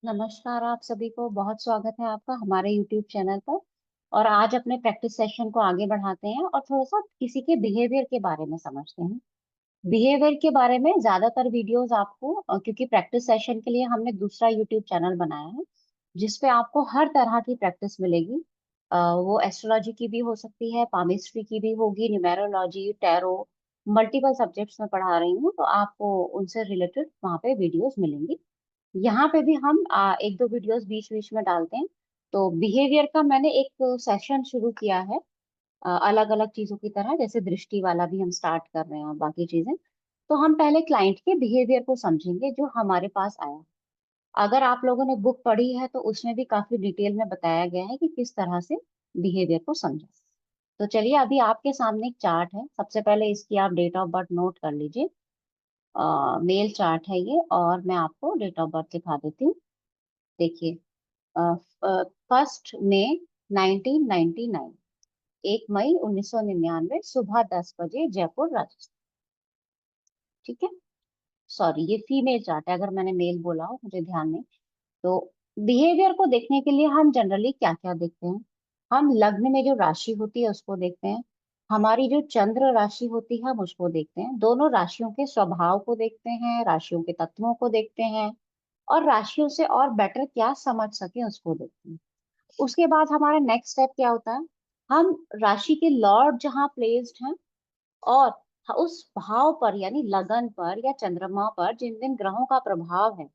नमस्कार आप सभी को। बहुत स्वागत है आपका हमारे YouTube चैनल पर। और आज अपने प्रैक्टिस सेशन को आगे बढ़ाते हैं और थोड़ा सा किसी के बिहेवियर के बारे में समझते हैं। बिहेवियर के बारे में ज्यादातर वीडियोस आपको क्योंकि प्रैक्टिस सेशन के लिए हमने दूसरा YouTube चैनल बनाया है जिसपे आपको हर तरह की प्रैक्टिस मिलेगी। वो एस्ट्रोलॉजी की भी हो सकती है, पामिस्ट्री की भी होगी, न्यूमेरोलॉजी, टैरो, मल्टीपल सब्जेक्ट्स में पढ़ा रही हूँ, तो आपको उनसे रिलेटेड वहाँ पे वीडियोस मिलेंगी। यहाँ पे भी हम एक दो वीडियोस बीच बीच में डालते हैं। तो बिहेवियर का मैंने एक सेशन शुरू किया है, अलग अलग चीजों की तरह, जैसे दृष्टि वाला भी हम स्टार्ट कर रहे हैं और बाकी चीजें। तो हम पहले क्लाइंट के बिहेवियर को समझेंगे जो हमारे पास आया। अगर आप लोगों ने बुक पढ़ी है तो उसमें भी काफी डिटेल में बताया गया है कि किस तरह से बिहेवियर को समझा। तो चलिए, अभी आपके सामने एक चार्ट है। सबसे पहले इसकी आप डेट ऑफ बर्थ नोट कर लीजिए। मेल चार्ट है ये, और मैं आपको डेट ऑफ बर्थ दिखा देती हूँ। देखिए, 1 मई 1999, 1 मई 1999, सुबह 10 बजे, जयपुर, राजस्थान। ठीक है। सॉरी, ये फीमेल चार्ट है, अगर मैंने मेल बोला हो मुझे ध्यान नहीं। तो बिहेवियर को देखने के लिए हम जनरली क्या क्या देखते हैं? हम लग्न में जो राशि होती है उसको देखते हैं। हमारी जो चंद्र राशि होती है हम उसको देखते हैं। दोनों राशियों के स्वभाव को देखते हैं, राशियों के तत्वों को देखते हैं, और राशियों से और बेटर क्या समझ सके उसको देखते हैं। उसके बाद हमारा नेक्स्ट स्टेप क्या होता है? हम राशि के लॉर्ड जहाँ प्लेस्ड हैं, और उस भाव पर यानी लगन पर या चंद्रमा पर जिन जिन ग्रहों का प्रभाव है,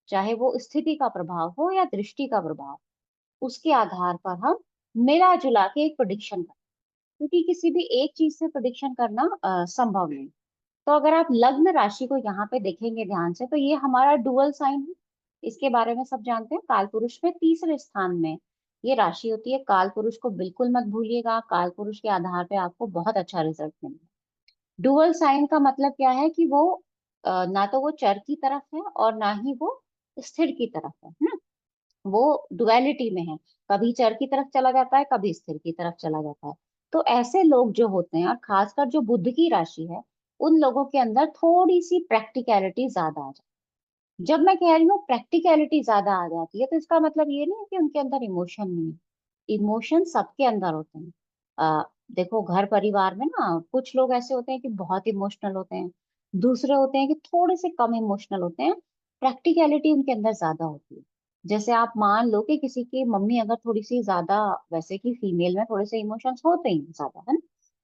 चाहे वो स्थिति का प्रभाव हो या दृष्टि का प्रभाव, उसके आधार पर हम मिला जुला के एक प्रोडिक्शन करते हैं, क्योंकि किसी भी एक चीज से प्रोडिक्शन करना संभव नहीं। तो अगर आप लग्न राशि को यहाँ पे देखेंगे ध्यान से, तो ये हमारा डुअल साइन है। इसके बारे में सब जानते हैं। काल पुरुष में तीसरे स्थान में ये राशि होती है। काल पुरुष को बिल्कुल मत भूलिएगा, काल पुरुष के आधार पे आपको बहुत अच्छा रिजल्ट मिलेगा। डुअल साइन का मतलब क्या है कि वो ना तो वो चर की तरफ है और ना ही वो स्थिर की तरफ है ना। वो डुअलिटी में है। कभी चर की तरफ चला जाता है, कभी स्थिर की तरफ चला जाता है। तो ऐसे लोग जो होते हैं, और खासकर जो बुध की राशि है, उन लोगों के अंदर थोड़ी सी प्रैक्टिकलिटी ज्यादा आ जाती है। जब मैं कह रही हूँ प्रैक्टिकलिटी ज्यादा आ जाती है, तो इसका मतलब ये नहीं है कि उनके अंदर इमोशन नहीं है। इमोशन सबके अंदर होते हैं। आ, देखो, घर परिवार में ना कुछ लोग ऐसे होते हैं कि बहुत इमोशनल होते हैं, दूसरे होते हैं कि थोड़े से कम इमोशनल होते हैं। प्रैक्टिकलिटी उनके अंदर ज्यादा होती है। जैसे आप मान लो कि किसी की मम्मी अगर थोड़ी सी ज्यादा, वैसे कि फीमेल में थोड़े से इमोशंस होते ही हैं ज्यादा, है ना,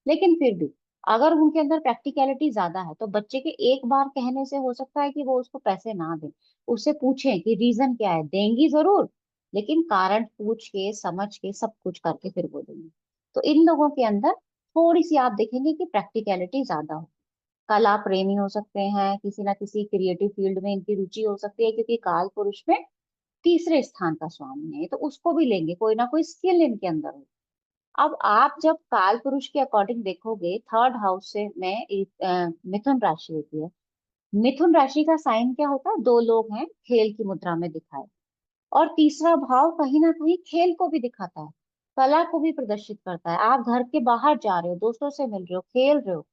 लेकिन फिर भी अगर उनके अंदर प्रैक्टिकलिटी ज्यादा है, तो बच्चे के एक बार कहने से हो सकता है कि वो उसको पैसे ना दें। उससे पूछें कि रीजन क्या है, देंगी जरूर, लेकिन कारण पूछ के समझ के सब कुछ करके फिर बोलेंगे। तो इन लोगों के अंदर थोड़ी सी आप देखेंगे कि प्रैक्टिकलिटी ज्यादा हो। कला प्रेमी हो सकते हैं, किसी ना किसी क्रिएटिव फील्ड में इनकी रुचि हो सकती है, क्योंकि काल पुरुष में तीसरे स्थान का स्वामी है, तो उसको भी लेंगे, कोई ना कोई स्किल इनके अंदर हो। अब आप जब काल पुरुष के अकॉर्डिंग देखोगे, थर्ड हाउस से में मिथुन राशि होती है। मिथुन राशि का साइन क्या होता है? दो लोग हैं, खेल की मुद्रा में दिखाए। और तीसरा भाव कहीं ना कहीं खेल को भी दिखाता है, कला को भी प्रदर्शित करता है। आप घर के बाहर जा रहे हो, दोस्तों से मिल रहे हो, खेल रहे हो,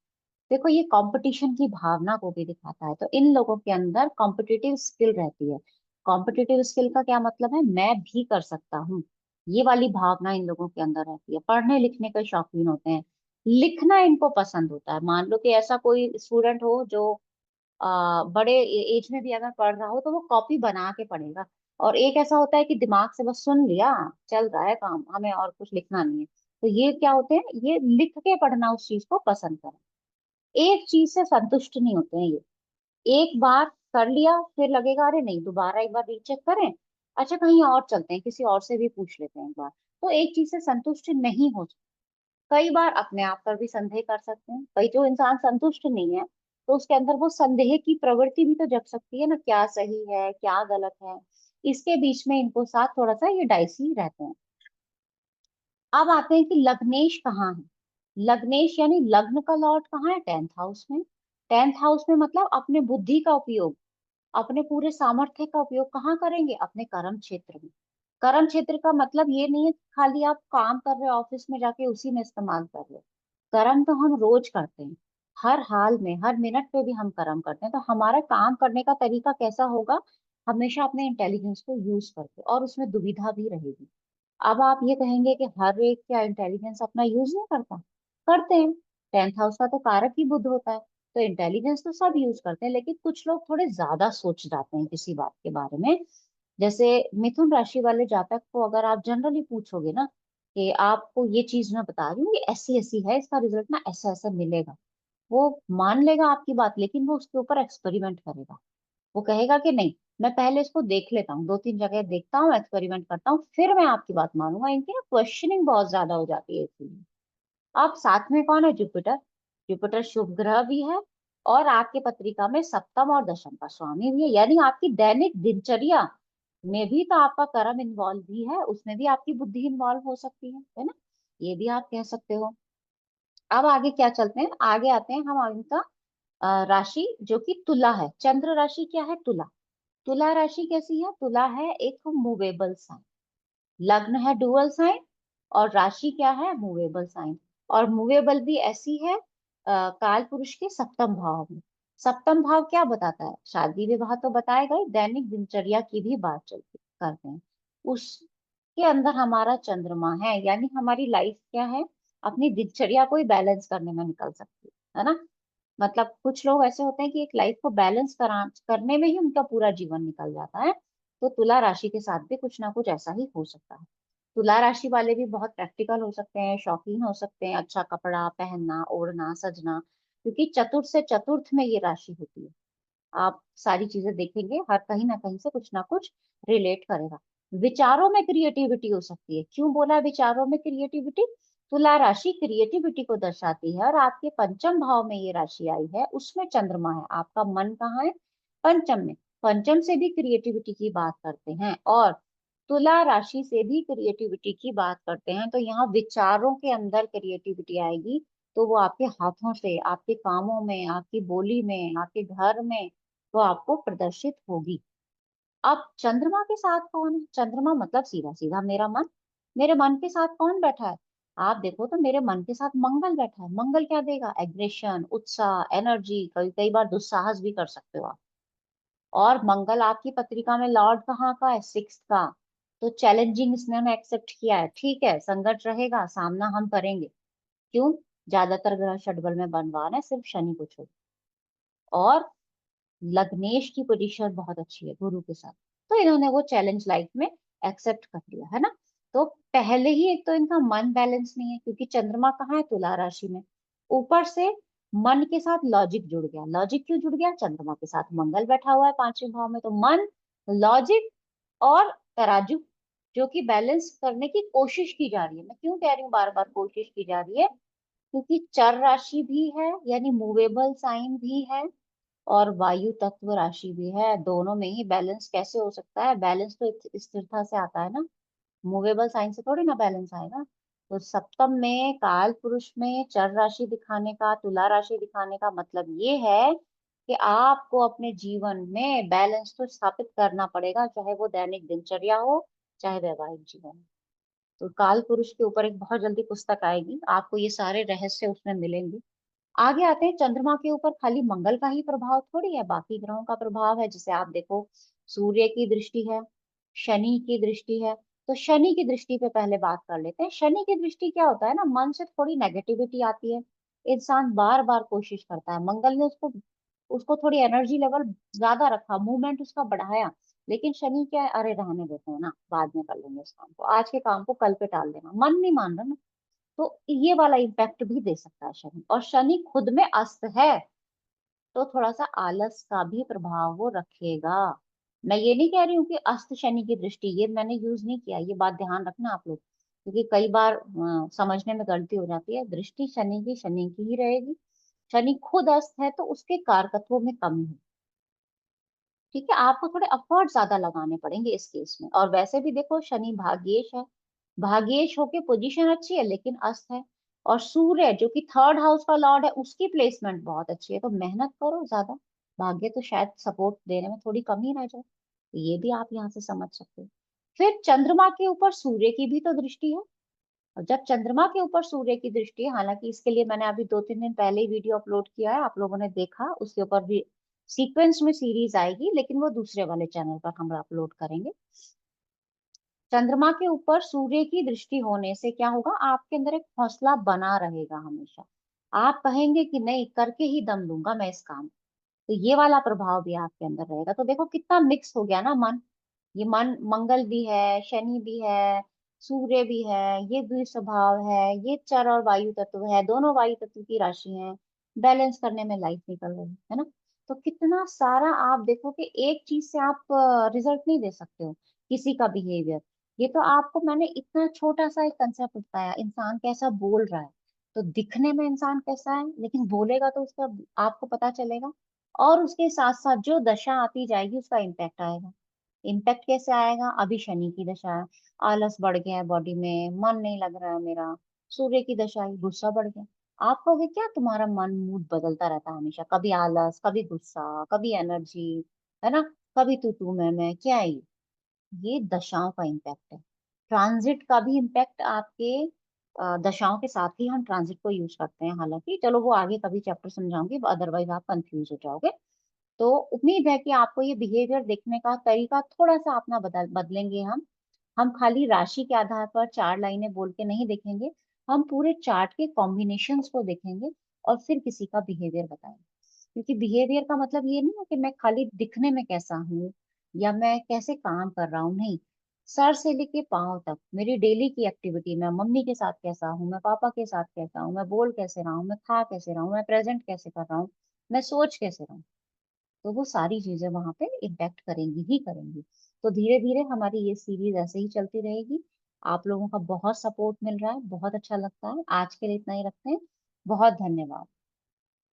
देखो ये कंपटीशन की भावना को भी दिखाता है। तो इन लोगों के अंदर कॉम्पिटिटिव स्किल रहती है। कॉम्पिटिटिव स्किल का क्या मतलब है? मैं भी कर सकता हूँ, ये वाली भावना इन लोगों के अंदर रहती है। पढ़ने लिखने के शौकीन होते हैं, लिखना इनको पसंद होता है। मान लो कि ऐसा कोई स्टूडेंट हो जो बड़े एज में भी अगर पढ़ रहा हो, तो वो कॉपी बना के पढ़ेगा। और एक ऐसा होता है कि दिमाग से बस सुन लिया, चल रहा है काम, हमें और कुछ लिखना नहीं है। तो ये क्या होते हैं? ये लिख के पढ़ना उस चीज को पसंद करें। एक चीज से संतुष्ट नहीं होते हैं ये। एक बार कर लिया फिर लगेगा अरे नहीं, दोबारा एक बार रीचेक करें, अच्छा कहीं और चलते हैं, किसी और से भी पूछ लेते हैं एक बार। तो एक चीज से संतुष्ट नहीं हो। कई बार अपने आप पर भी संदेह कर सकते हैं। कई जो इंसान संतुष्ट नहीं है, तो उसके अंदर वो संदेह की प्रवृत्ति भी तो जग सकती है ना, क्या सही है क्या गलत है। इसके बीच में इनको साथ थोड़ा सा ये डाइसी रहते हैं। अब आते हैं कि लग्नेश कहाँ है। लग्नेश यानी लग्न का लॉर्ड कहाँ है? 10th हाउस में। 10th हाउस में मतलब अपने बुद्धि का उपयोग, अपने पूरे सामर्थ्य का उपयोग कहाँ करेंगे? अपने कर्म क्षेत्र में। कर्म क्षेत्र का मतलब ये नहीं है कि खाली आप काम कर रहे हो ऑफिस में जाके उसी में इस्तेमाल कर रहे हो। कर्म तो हम रोज करते हैं, हर हाल में, हर मिनट पे भी हम कर्म करते हैं। तो हमारा काम करने का तरीका कैसा होगा? हमेशा अपने इंटेलिजेंस को यूज करके, और उसमें दुविधा भी रहेगी। अब आप ये कहेंगे कि हर एक क्या इंटेलिजेंस अपना यूज नहीं करता? करते हैं। 10th हाउस का तो कारक ही बुध होता है। तो इंटेलिजेंस तो सब यूज करते हैं, लेकिन कुछ लोग थोड़े ज्यादा सोच जाते हैं किसी बात के बारे में। जैसे मिथुन राशि वाले जातक को अगर आप जनरली पूछोगे ना कि आपको ये चीज मैं बता रही हूँ, ये ऐसी ऐसी है, इसका रिजल्ट ना ऐसा ऐसा मिलेगा, वो मान लेगा आपकी बात, लेकिन वो उसके ऊपर एक्सपेरिमेंट करेगा। वो कहेगा कि नहीं, मैं पहले इसको देख लेता हूँ, 2-3 जगह देखता हूँ, एक्सपेरिमेंट करता हूँ, फिर मैं आपकी बात मानूंगा। इनकी ना क्वेश्चनिंग बहुत ज्यादा हो जाती है इसलिए। अब साथ में कौन है? जुपिटर। जुपिटर शुभ ग्रह भी है, और आपके पत्रिका में सप्तम और दशम का स्वामी भी है, यानी आपकी दैनिक दिनचर्या में भी तो आपका कर्म इन्वॉल्व भी है, उसमें भी आपकी बुद्धि इन्वॉल्व हो सकती है ना? ये भी आप कह सकते हो। अब आगे क्या चलते हैं, आगे आते हैं हम इनका राशि जो कि तुला है। चंद्र राशि क्या है? तुला। तुला राशि कैसी है? तुला है एक मूवेबल साइन। लग्न है डुअल साइन, और राशि क्या है? Movable sign. और मूवेबल भी ऐसी है काल पुरुष के सप्तम भाव में। सप्तम भाव क्या बताता है? शादी विवाह तो बताएगा ही, दैनिक दिनचर्या की भी बात चलती करते हैं। उसके अंदर हमारा चंद्रमा है, यानी हमारी लाइफ क्या है, अपनी दिनचर्या को ही बैलेंस करने में निकल सकती है ना? मतलब कुछ लोग ऐसे होते हैं कि एक लाइफ को बैलेंस करने में ही उनका पूरा जीवन निकल जाता है। तो तुला राशि के साथ भी कुछ ना कुछ ऐसा ही हो सकता है। तुला राशि वाले भी बहुत प्रैक्टिकल हो सकते हैं, शौकीन हो सकते हैं, अच्छा कपड़ा पहनना, ओढ़ना, सजना, क्योंकि चतुर्थ से चतुर्थ में ये राशि होती है। आप सारी चीजें देखेंगे, हर कहीं ना कहीं से कुछ ना कुछ रिलेट करेगा। विचारों में क्रिएटिविटी हो सकती है। क्यों बोला विचारों में क्रिएटिविटी? तुला राशि क्रिएटिविटी को दर्शाती है, और आपके पंचम भाव में ये राशि आई है, उसमें चंद्रमा है। आपका मन कहाँ है? पंचम में। पंचम से भी क्रिएटिविटी की बात करते हैं, और तुला राशि से भी क्रिएटिविटी की बात करते हैं। तो यहाँ विचारों के अंदर क्रिएटिविटी आएगी, तो वो आपके हाथों से, आपके कामों में, आपकी बोली में, आपके घर में वो आपको प्रदर्शित होगी। अब चंद्रमा के साथ कौन है? चंद्रमा मतलब सीधा सीधा मेरा मन। मेरे मन के साथ कौन बैठा है? आप देखो तो मेरे मन के साथ मंगल बैठा है। मंगल क्या देगा? एग्रेशन, उत्साह, एनर्जी, कई कई बार दुस्साहस भी कर सकते हो आप। और मंगल आपकी पत्रिका में लॉर्ड कहाँ का है? 6th का। तो चैलेंजिंग इसने हमें एक्सेप्ट किया है, ठीक है, संकट रहेगा, सामना हम करेंगे। क्यों? ज्यादातर ग्रह षटबल में बनवाना है, सिर्फ शनि को छोड़। और लग्नेश की पोजीशन बहुत अच्छी है गुरु के साथ, तो इन्होंने वो चैलेंज लाइफ में एक्सेप्ट कर लिया है ना? तो पहले ही एक तो इनका मन बैलेंस नहीं है, क्योंकि चंद्रमा कहाँ है? तुला राशि में। ऊपर से मन के साथ लॉजिक जुड़ गया। लॉजिक क्यों जुड़ गया? चंद्रमा के साथ मंगल बैठा हुआ है 5वें भाव में, तो मन, लॉजिक और तराजू, जो कि बैलेंस करने की कोशिश की जा रही है। मैं क्यों कह रही हूँ बार बार कोशिश की जा रही है? क्योंकि चर राशि भी है, यानी मूवेबल साइन भी है, और वायु तत्व राशि भी है। दोनों में ही बैलेंस कैसे हो सकता है? बैलेंस तो स्थिरता से आता है ना, मूवेबल साइन से थोड़ी ना बैलेंस आएगा। तो सप्तम में काल पुरुष में चर राशि दिखाने का, तुला राशि दिखाने का मतलब ये है कि आपको अपने जीवन में बैलेंस तो स्थापित करना पड़ेगा, चाहे वो दैनिक दिनचर्या हो, चाहे वैवाहिक जीवन हो। तो काल पुरुष के ऊपर एक बहुत जल्दी पुस्तक आएगी, आपको ये सारे रहस्य उसमें मिलेंगे। आगे आते हैं, चंद्रमा के ऊपर खाली मंगल का ही प्रभाव थोड़ी है, बाकी ग्रहों का प्रभाव है। जैसे आप देखो, सूर्य की दृष्टि है, शनि की दृष्टि है। तो शनि की दृष्टि पे पहले बात कर लेते हैं। शनि की दृष्टि क्या होता है ना, मन से थोड़ी नेगेटिविटी आती है, इंसान बार बार कोशिश करता है। मंगल ने उसको उसको थोड़ी एनर्जी लेवल ज्यादा रखा, मूवमेंट उसका बढ़ाया। लेकिन शनि क्या है, अरे रहने देते हैं ना, बाद में कर लेंगे इस काम को, आज के काम को कल पे टाल देना, मन नहीं मान रहा ना। तो ये वाला इम्पैक्ट भी दे सकता है शनि। और शनि खुद में अस्त है, तो थोड़ा सा आलस का भी प्रभाव वो रखेगा। मैं ये नहीं कह रही हूँ कि अस्त शनि की दृष्टि, ये मैंने यूज नहीं किया, ये बात ध्यान रखना आप लोग, क्योंकि कई बार समझने में गलती हो जाती है। दृष्टि शनि की ही रहेगी। शनि खुद अस्त है, तो उसके कारकत्वों में कमी है। ठीक है, आपको थोड़े एफर्ट ज्यादा लगाने पड़ेंगे इस केस में। और वैसे भी देखो, शनि भाग्येश है, भाग्येश होके पोजीशन अच्छी है, लेकिन अस्त है। और सूर्य जो कि 3rd हाउस का लॉर्ड है, उसकी प्लेसमेंट बहुत अच्छी है, तो मेहनत करो ज्यादा, भाग्य तो शायद सपोर्ट देने में थोड़ी कमी रह जाए। तो ये भी आप यहाँ से समझ सकते हो। फिर चंद्रमा के ऊपर सूर्य की भी तो दृष्टि है, और जब चंद्रमा के ऊपर सूर्य की दृष्टि है, हालांकि इसके लिए मैंने अभी 2-3 दिन पहले ही वीडियो अपलोड किया है, आप लोगों ने देखा, उसके ऊपर भी सीक्वेंस में सीरीज आएगी, लेकिन वो दूसरे वाले चैनल पर हम अपलोड करेंगे। चंद्रमा के ऊपर सूर्य की दृष्टि होने से क्या होगा, आपके अंदर एक हौसला बना रहेगा हमेशा। आप कहेंगे कि नहीं, करके ही दम लूंगा मैं इस काम। तो ये वाला प्रभाव भी आपके अंदर रहेगा। तो देखो कितना मिक्स हो गया ना मन। ये मन, मंगल भी है, शनि भी है, सूर्य भी है, ये द्वि स्वभाव है, ये जल और वायु तत्व है, दोनों वायु तत्व की राशि है। बैलेंस करने में लाइफ निकल रही है ना। तो कितना सारा आप देखो कि एक चीज से आप रिजल्ट नहीं दे सकते हो। किसी का बिहेवियर, ये तो आपको मैंने इतना छोटा सा एक कंसेप्ट बताया, इंसान कैसा बोल रहा है। तो दिखने में इंसान कैसा है, लेकिन बोलेगा तो उसका आपको पता चलेगा। और उसके साथ साथ जो दशा आती जाएगी उसका इम्पैक्ट आएगा। इम्पैक्ट कैसे आएगा, अभी शनि की दशा है, आलस बढ़ गया है बॉडी में, मन नहीं लग रहा है मेरा। सूर्य की दशा है, गुस्सा बढ़ गया। आप कहोगे क्या तुम्हारा मन मूड बदलता रहता है हमेशा, कभी आलस, कभी गुस्सा, कभी एनर्जी, है ना, कभी तू मैं, क्या है ये दशाओं का इम्पैक्ट है। ट्रांजिट का भी इम्पैक्ट आपके दशाओं के साथ ही हम ट्रांजिट को यूज करते हैं। हालांकि चलो वो आगे कभी चैप्टर समझाऊंगी, अदरवाइज आप कंफ्यूज हो जाओगे। तो उम्मीद है कि आपको ये बिहेवियर देखने का तरीका थोड़ा सा अपना बदलेंगे हम खाली राशि के आधार पर चार लाइनें बोल के नहीं देखेंगे। हम पूरे चार्ट के कॉम्बिनेशंस को देखेंगे और फिर किसी का बिहेवियर बताएंगे। क्योंकि बिहेवियर का मतलब ये नहीं है कि मैं खाली दिखने में कैसा हूँ या मैं कैसे काम कर रहा हूँ, नहीं। सर से लेके पांव तक मेरी डेली की एक्टिविटी, मैं मम्मी के साथ कैसा हूँ, मैं पापा के साथ कैसा हूँ, मैं बोल कैसे रहा हूँ, मैं खा कैसे रहा हूँ, मैं प्रेजेंट कैसे कर रहा हूँ, मैं सोच कैसे रहा हूँ। तो वो सारी चीजें वहां पे इम्पैक्ट करेंगी ही करेंगी। तो धीरे धीरे हमारी ये सीरीज ऐसे ही चलती रहेगी। आप लोगों का बहुत सपोर्ट मिल रहा है, बहुत अच्छा लगता है। आज के लिए इतना ही रखते हैं। बहुत धन्यवाद।